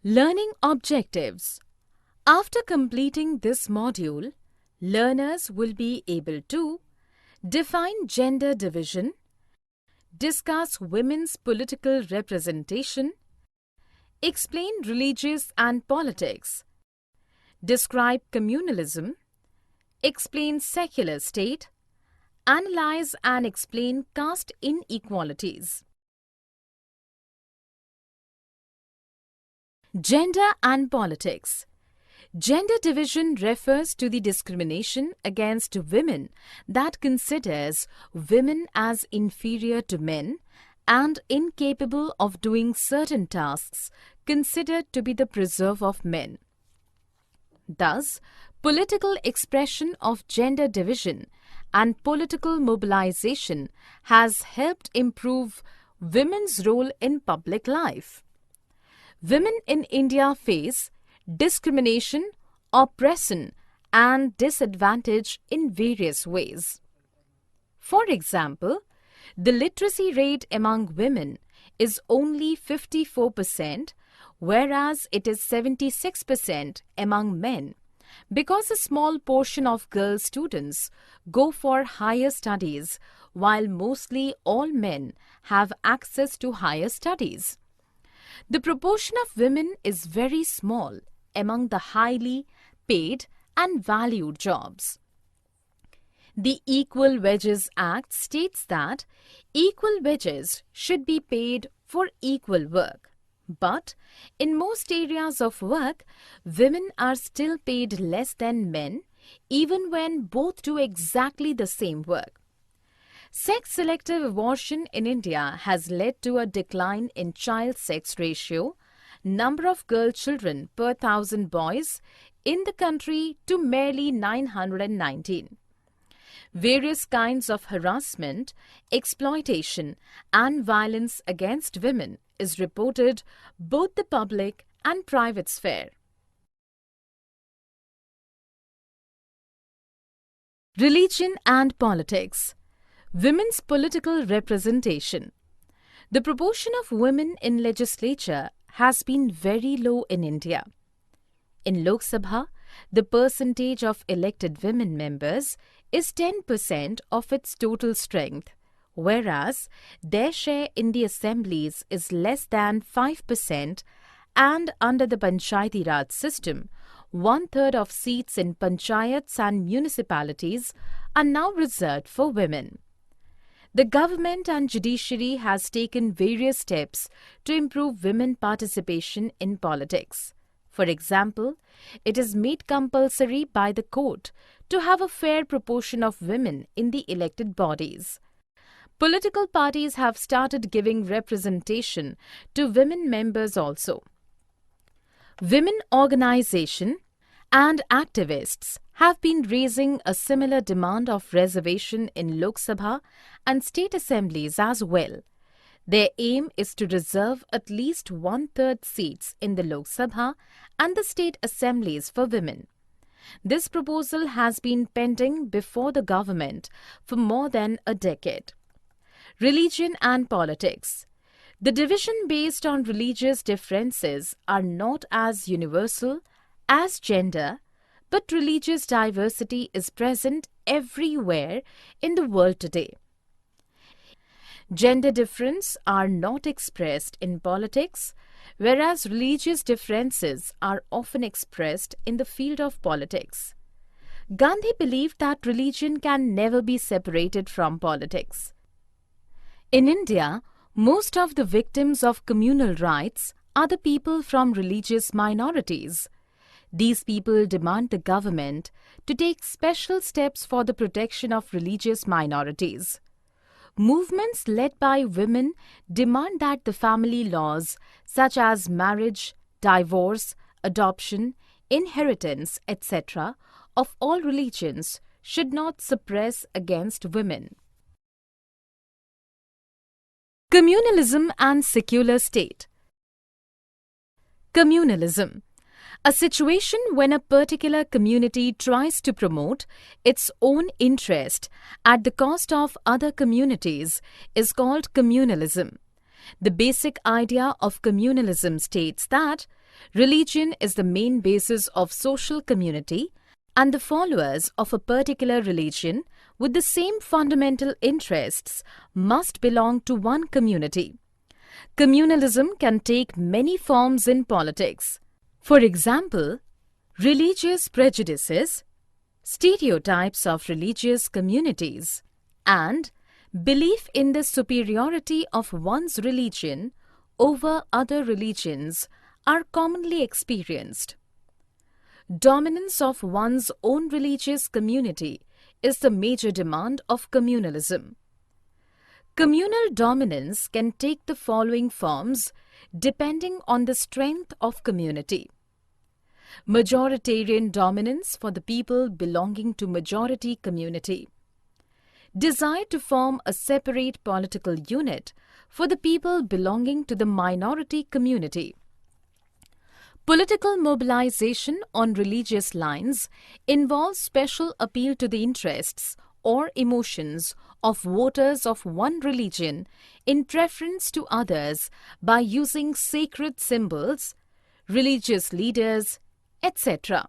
Learning objectives. After completing this module, learners will be able to define gender division, discuss women's political representation, explain religious and politics, describe communalism, explain secular state, analyze and explain caste inequalities. Gender and politics. Gender division refers to the discrimination against women that considers women as inferior to men and incapable of doing certain tasks considered to be the preserve of men. Thus, political expression of gender division and political mobilization has helped improve women's role in public life. Women in India face discrimination, oppression, and disadvantage in various ways. For example, the literacy rate among women is only 54%, whereas it is 76% among men, because a small portion of girl students go for higher studies, while mostly all men have access to higher studies. The proportion of women is very small among the highly paid and valued jobs. The Equal Wages Act states that equal wages should be paid for equal work. But in most areas of work, women are still paid less than men, even when both do exactly the same work. Sex-selective abortion in India has led to a decline in child-sex ratio, number of girl children per 1,000 boys in the country to merely 919. Various kinds of harassment, exploitation, and violence against women is reported both the public and private sphere. Religion and politics. Women's political representation. The proportion of women in legislature has been very low in India. In Lok Sabha, the percentage of elected women members is 10% of its total strength, whereas their share in the assemblies is less than 5%, and under the Panchayati Raj system, 1/3 of seats in panchayats and municipalities are now reserved for women. The government and judiciary has taken various steps to improve women participation in politics. For example, it is made compulsory by the court to have a fair proportion of women in the elected bodies. Political parties have started giving representation to women members also. Women organization and activists have been raising a similar demand of reservation in Lok Sabha and state assemblies as well. Their aim is to reserve at least 1/3 seats in the Lok Sabha and the state assemblies for women. This proposal has been pending before the government for more than a decade. Religion and politics. The division based on religious differences are not as universal as gender, but religious diversity is present everywhere in the world today. Gender differences are not expressed in politics, whereas religious differences are often expressed in the field of politics. Gandhi believed that religion can never be separated from politics. In India, most of the victims of communal rights are the people from religious minorities. These people demand the government to take special steps for the protection of religious minorities. Movements led by women demand that the family laws such as marriage, divorce, adoption, inheritance, etc. of all religions should not suppress against women. Communalism and secular state. Communalism. A situation when a particular community tries to promote its own interest at the cost of other communities is called communalism. The basic idea of communalism states that Religion is the main basis of social community, and the followers of a particular religion with the same fundamental interests must belong to one community. Communalism can take many forms in politics. For example, religious prejudices, stereotypes of religious communities, and belief in the superiority of one's religion over other religions are commonly experienced. Dominance of one's own religious community is the major demand of communalism. Communal dominance can take the following forms depending on the strength of community. Majoritarian dominance for the people belonging to majority community. Desire to form a separate political unit for the people belonging to the minority community. Political mobilization on religious lines involves special appeal to the interests or emotions of voters of one religion in preference to others by using sacred symbols, religious leaders, etc.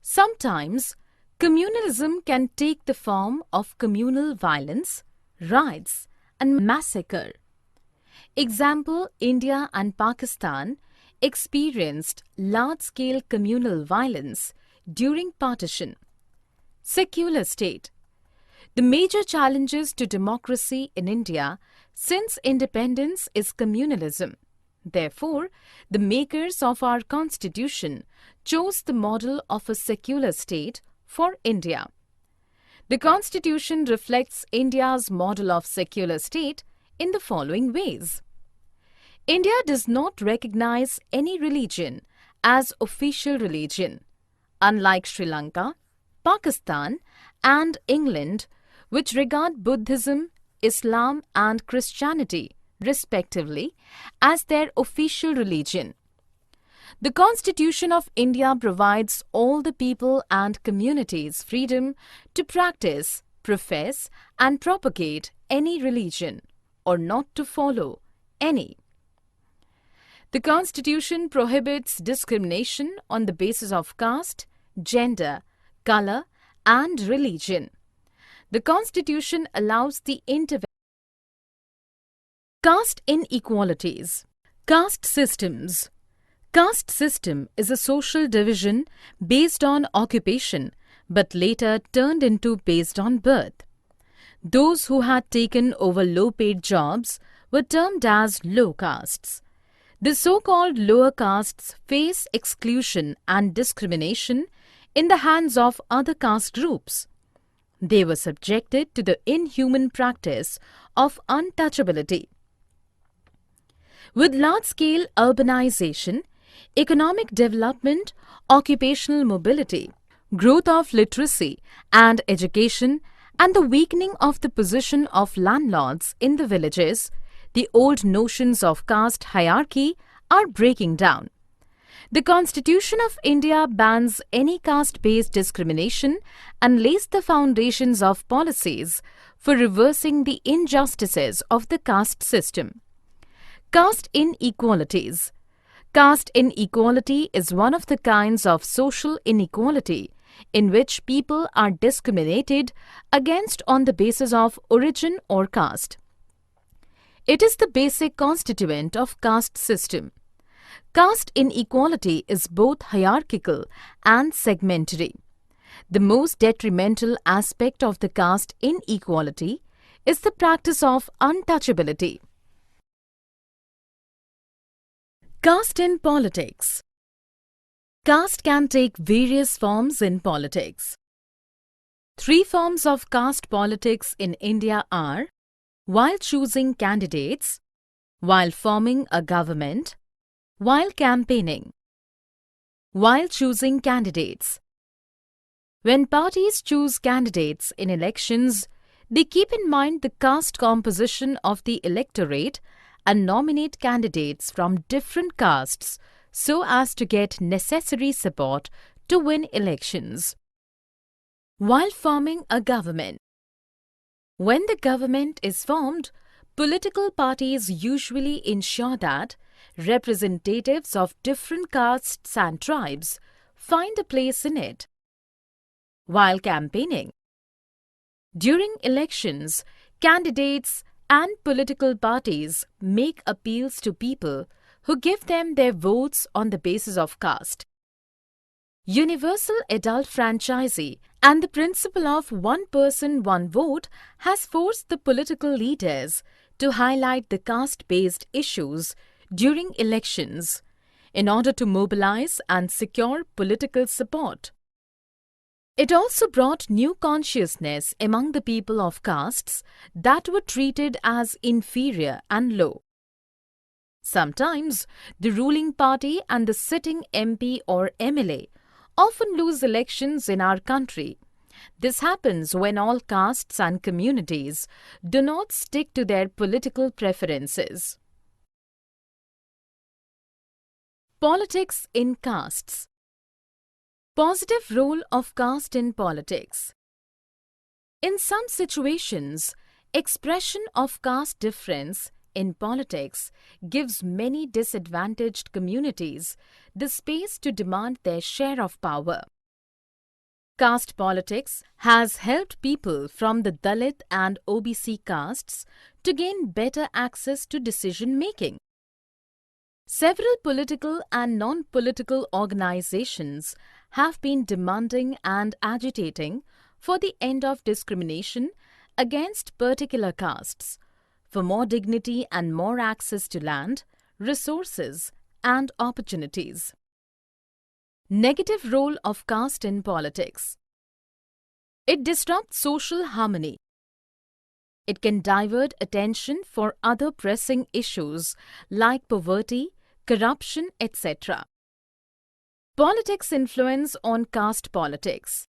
Sometimes, communalism can take the form of communal violence, riots, and massacre. Example, India and Pakistan experienced large-scale communal violence during partition. Secular state. The major challenges to democracy in India since independence is communalism. Therefore, the makers of our constitution chose the model of a secular state for India. The constitution reflects India's model of secular state in the following ways. India does not recognize any religion as official religion, unlike Sri Lanka, Pakistan, and England, which regard Buddhism, Islam, and Christianity, respectively, as their official religion. The Constitution of India provides all the people and communities freedom to practice, profess, and propagate any religion, or not to follow any. The Constitution prohibits discrimination on the basis of caste, gender, color, and religion. The Constitution allows the intervention. Caste inequalities. Caste systems. Caste system is a social division based on occupation, but later turned into based on birth. Those who had taken over low-paid jobs were termed as low castes. The so-called lower castes face exclusion and discrimination in the hands of other caste groups. They were subjected to the inhuman practice of untouchability. With large-scale urbanization, economic development, occupational mobility, growth of literacy and education, and the weakening of the position of landlords in the villages, the old notions of caste hierarchy are breaking down. The Constitution of India bans any caste-based discrimination and lays the foundations of policies for reversing the injustices of the caste system. Caste inequalities. Caste inequality is one of the kinds of social inequality in which people are discriminated against on the basis of origin or caste. It is the basic constituent of caste system. Caste inequality is both hierarchical and segmentary. The most detrimental aspect of the caste inequality is the practice of untouchability. Caste in politics. Caste can take various forms in politics. Three forms of caste politics in India are while choosing candidates, while forming a government, while campaigning. While choosing candidates. When parties choose candidates in elections, they keep in mind the caste composition of the electorate and nominate candidates from different castes so as to get necessary support to win elections. While forming a government. When the government is formed, Political parties usually ensure that representatives of different castes and tribes find a place in it. While campaigning, during elections, candidates and political parties make appeals to people who give them their votes on the basis of caste. Universal adult franchisee and the principle of one person, one vote has forced the political leaders to highlight the caste-based issues during elections in order to mobilize and secure political support. It also brought new consciousness among the people of castes that were treated as inferior and low. Sometimes, the ruling party and the sitting MP or MLA often lose elections in our country. This happens when all castes and communities do not stick to their political preferences. Politics in castes. Positive role of caste in politics. In some situations, expression of caste difference in politics gives many disadvantaged communities the space to demand their share of power. Caste politics has helped people from the Dalit and OBC castes to gain better access to decision-making. Several political and non-political organizations have been demanding and agitating for the end of discrimination against particular castes, for more dignity and more access to land, resources, and opportunities. Negative role of caste in politics. It disrupts social harmony. It can divert attention for other pressing issues like poverty, corruption, etc. Politics influence on caste politics.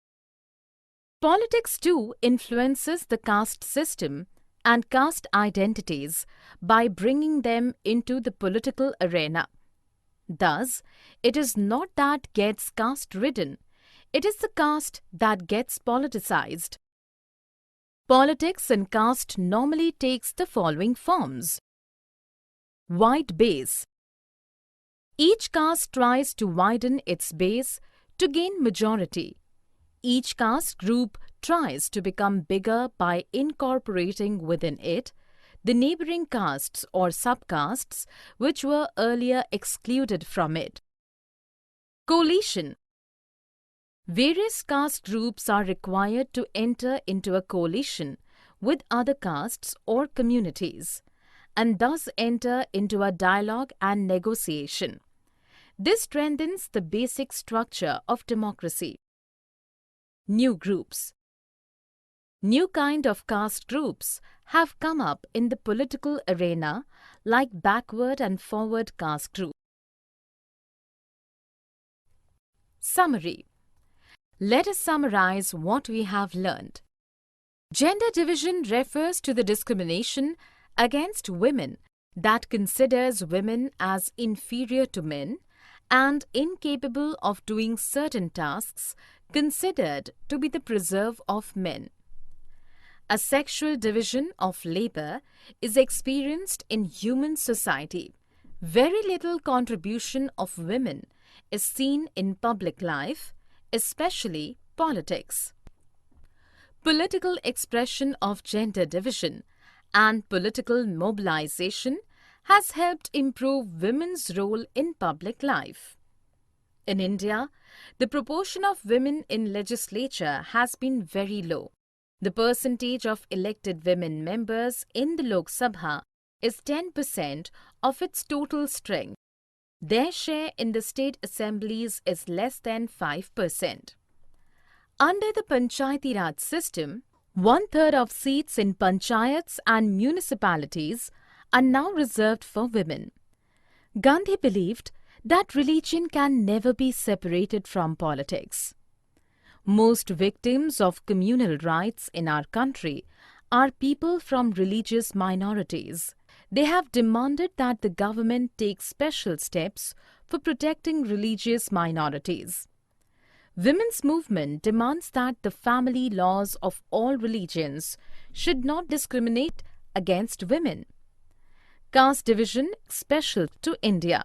Politics too influences the caste system and caste identities by bringing them into the political arena. Thus, it is not that gets caste-ridden, it is the caste that gets politicized. Politics in caste normally takes the following forms. Wide base. Each caste tries to widen its base to gain majority. Each caste group tries to become bigger by incorporating within it the neighboring castes or subcastes which were earlier excluded from it. Coalition. Various caste groups are required to enter into a coalition with other castes or communities and thus enter into a dialogue and negotiation. This strengthens the basic structure of democracy. New groups. New kind of caste groups have come up in the political arena like backward and forward caste groups. Summary. Let us summarize what we have learned. Gender division refers to the discrimination against women that considers women as inferior to men and incapable of doing certain tasks considered to be the preserve of men. A sexual division of labor is experienced in human society. Very little contribution of women is seen in public life, especially politics. Political expression of gender division and political mobilization has helped improve women's role in public life. In India, the proportion of women in legislature has been very low. The percentage of elected women members in the Lok Sabha is 10% of its total strength. Their share in the state assemblies is less than 5%. Under the Panchayati Raj system, 1/3 of seats in panchayats and municipalities are now reserved for women. Gandhi believed that religion can never be separated from politics. Most victims of communal rights in our country are people from religious minorities. They have demanded that the government take special steps for protecting religious minorities. Women's movement demands that the family laws of all religions should not discriminate against women. Caste division special to India.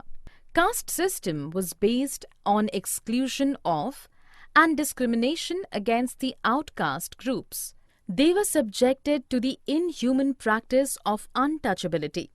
Caste system was based on exclusion of and discrimination against the outcast groups. They were subjected to the inhuman practice of untouchability.